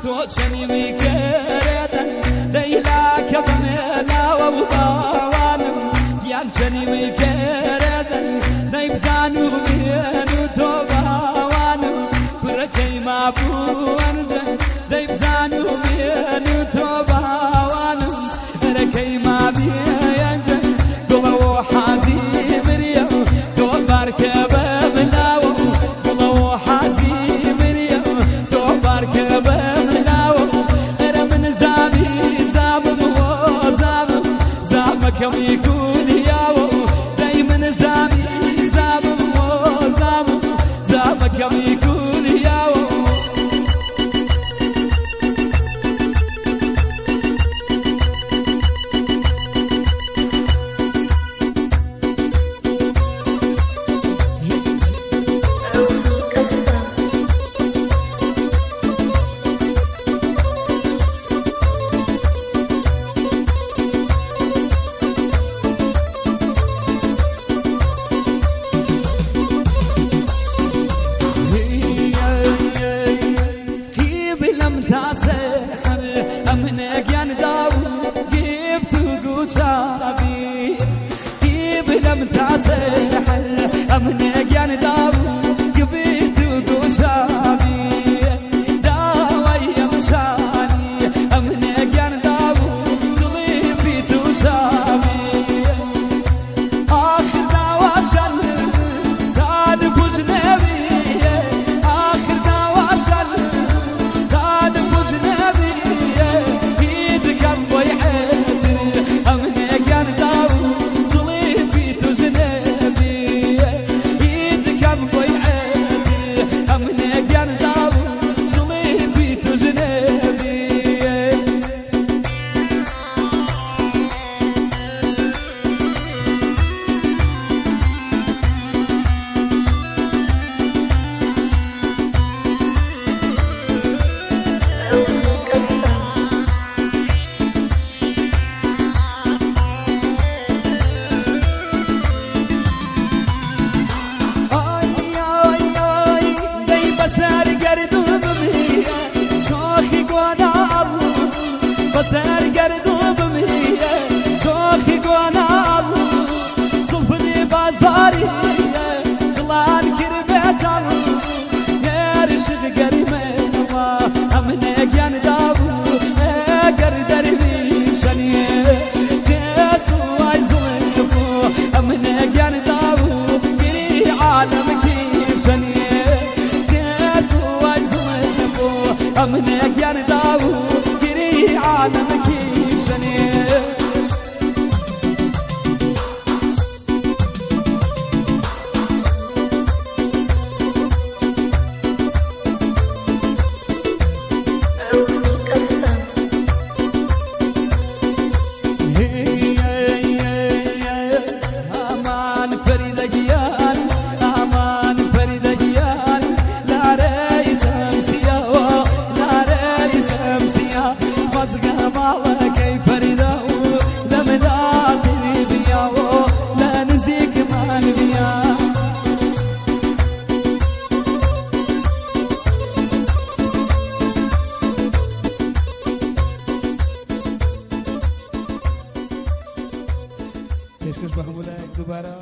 توشني ويكردا ليلاك بملا وبوانم يالشني ويكردا نيبزانو بينو توبوانم بركي ما بوانزا نيبزانو بينو توبوانم بركي ما بينجا قلو حاجي مريم قل بارك بملاو قلو حاجي مريم قل بارك بملاو انا من زامي زامم وزامم زامكم يكون ياو دايما زامي زامم وزامم زامكم يكون ياو تاسحر أمنك ينداو جبت قوشابي كيف لم تاسحر أمنك ينداو جبت قوشابي داوي مشاني أمنك ينداو صليبي توشابي آخر داوى شل كان بوجنبي آخر داوى شل بسر گردو بمیه شوخی گونال صفنی بازاری قلان کربتال نرشق گریمه ما امنه گن دابو اگر درمی شنیه جسو ای زلفو امنه گن دابو گری عالم کی شنیه جسو ای زلفو امنه گن دابو عالمك شنيه أمان فريد قيان أمان فريد قيان لا رأي شمسية لا رأي شمسية فزقها مالك كيف فريدة لم لاقني بيا لا نزيك ما نبيا پیشکش بخمولک دوباره